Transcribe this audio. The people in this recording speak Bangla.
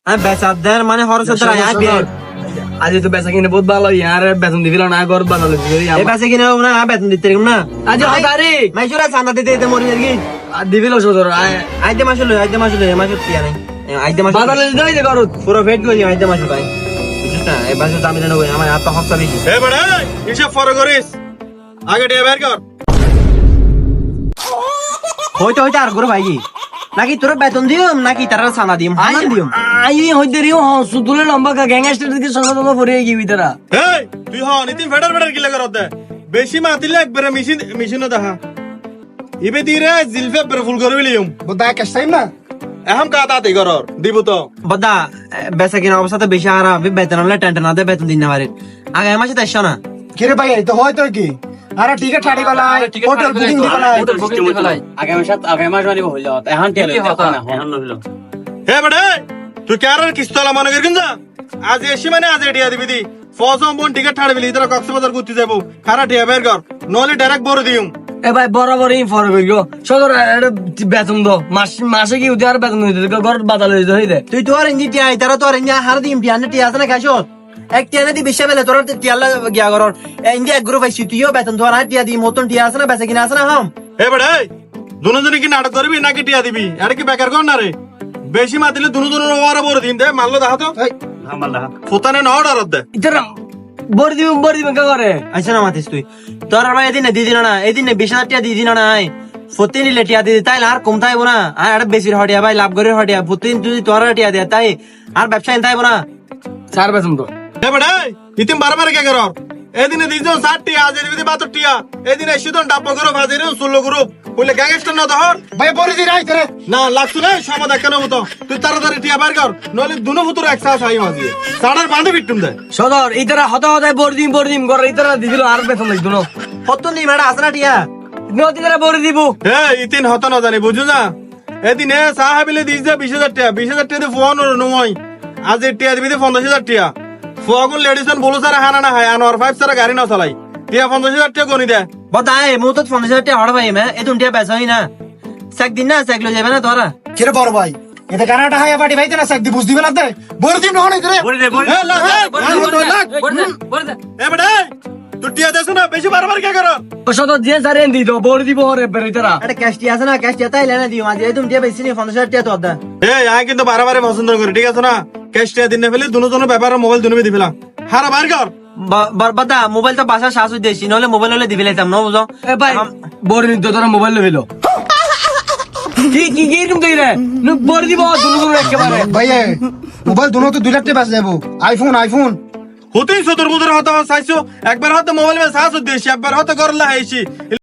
আমি বেচাদের মানে হরসদের আজ তো বেচা কিনে বহুত ভালো ইয়ার বেতন দিবিল না ঘর বানালো এই বেচা কিনে না বেতন দিতে না আজ হদারি মাইশুরা চান্দা দিতে দিতে মরি আর কি দিবিল সদর আইতে মাসুল মাসুল টিয়া নাই আইতে মাসুল বানালে দই দে করত পুরো ফেট গই আইতে মাসুল ভাই বুঝছ না এই বাসু দামি না কই আমার হাত হকসা বেশি এ বড় হিসাব ফর করিস আগে টিয়া বের কর হইতে হইতে আর করো ভাই কি নাকি তোর বেতন দিম নাকি তারা চান্দা দিম হানান দিম আই হইদেরি সুতুলে লম্বা গ্যাংস্টার দিকে সঙ্গে পড়ে গিয়ে তারা এই তুই হ নিতিন ফেডার ফেডার কি লাগর দে বেশি মাতিলে একবারে মেশিন দেখা ইবে দিরে জিলফে per ফুল করে লিয়ম বদা ক্যাশ টাইম না এহম কা তাতে করর দিব তো বদা বেচা কিনা অবস্থা বেশি আর বেতন হলে টেনশন না দে বেতন দিন না পারে আগে মাসে তাইছ না কি রে ভাই এই তো হয় তো কি আরে টিকিট ছাড়ি গলা হোটেল বুকিং দি গলা আগামী মাস মানে হইল এখন টেল হে বড় তুই কারার কিস্তলা মনে করিন যা আজ এসি মানে আজ এটিয়া দিবি দি ফসম বোন টিকিট ছাড়বি ইতরা কক্সবাজার ঘুরতে যাবো খারা টিয়া বের কর নলে ডাইরেক্ট বড় দিউম এ ভাই বরাবরই ফর গো সদর বেতন দো মাসে কি উঠে আর বেতন হইতে ঘর বাদাল হই দে তুই তোর ইঞ্জি টিয়া তারা তোর ইঞ্জি হার দিম টিয়া না টিয়া আছে না খাইছ এক টিয়া না দি বেশি বেলে তোর টিয়া গিয়া করর ইঞ্জি এক গ্রুপ আইছি তুইও বেতন তোর টিয়া দি মতন টিয়া আছে না বেচা কিনা আছে না হাম হে বড় দুজনে কি নাটক করবি নাকি টিয়া দিবি আরে কি বেকার কর না রে বেশি মাতিলে দুজনের ওরা বড় দিন দে মানলো দেখা তো ফুতানে না অর্ডার দে ইতরা বড় দিবেন কা করে আইছ না মাতিস তুই তোর ভাই এদিন দি দিন না এদিন 20,000 টিয়া দি দিন না আই ফতিন লে টিয়া দি তাই আর কম থাইব না আর বেশি হটিয়া ভাই লাভ করে হটিয়া ফতিন তুই তোর টিয়া দে তাই আর ব্যবসা থাইব না চার বেতন তো হে বড় ইতিম বারবার কে করর এদিনে দিছো 60 টিয়া আজ দিবি 72 টিয়া এদিনে এসিদন ডাব্বা করো ভাজি রে 16 গ্রুপ বলে গ্যাংস্টার না দহর ভাই বড়ি দি রাই করে না লাগছো না সমাধা কেন হতো তুই তাড়াতাড়ি টিয়া বের কর নলে দুনো ফুতুর একসাথ আই মাঝি সাড়ার বাঁধে বিটুম দে সদর ইতরা হতা হতায় বড় দিম করে ইতরা দিছিল আর বেতন লাগতো না ফতুন নি মেডা আছে না টিয়া নদী তারা বড় দিব হে ইতিন হতো না জানি বুঝু না এদিনে সাহাবিলে দিস দে 20,000 টিয়া 20,000 টিয়া ফোন নয় আজ টিয়া দিবি 15,000 টিয়া ফগুন লেডিসন বলো সারা হানা না হায় আনোয়ার 5 সারা গাড়ি না চালাই টিয়া 15,000 টিয়া গনি দে বদাই মু তো 15,000 টিয়া হড় ভাই মে এ দুন টিয়া বেচাই না সাক দিন না সাক লো যাবে না তোরা কি রে বড় ভাই এটা কানাটা হায়া বাড়ি ভাই না সাকদি বুঝ দিবে না দে বড় দিন নহনে করে হে লাগ এ বড় তুই টিয়া দেছ না বেশি বারবার কে কর সদর দিয়ে সারে দি তো বড় দিব রে বেরিতরা আরে ক্যাশ টিয়া আছে না ক্যাশ টিয়া তাই লেনা দিও আজ এ দুন টিয়া বেশি নি 15,000 টিয়া তো দা হে আই কিন্তু বারবার পছন্দ করি ঠিক আছে না ক্যাশ টিয়া দিনে ফেলে দুজনের ব্যাপারে মোবাইল দুনবি দিবিলা হারা বার কর বরবাদা মোবাইল তো বাসা শাশু দেছি নলে মোবাইল হলে দিবি লাইতাম না বুঝো এ ভাই বড় নিত তোরা মোবাইল লইলো কি এরকম তুই রে বড় দিব দুনো একেবারে ভাই মোবাইল দুনো তো 2 লাখ টাকা বেচ যাবো আইফোন হতেই সতর বুদর হতো চাইছো একবার হয়তো মোবাইল মে সাহায্য দিয়েছি একবার হয়তো করলা হাইছি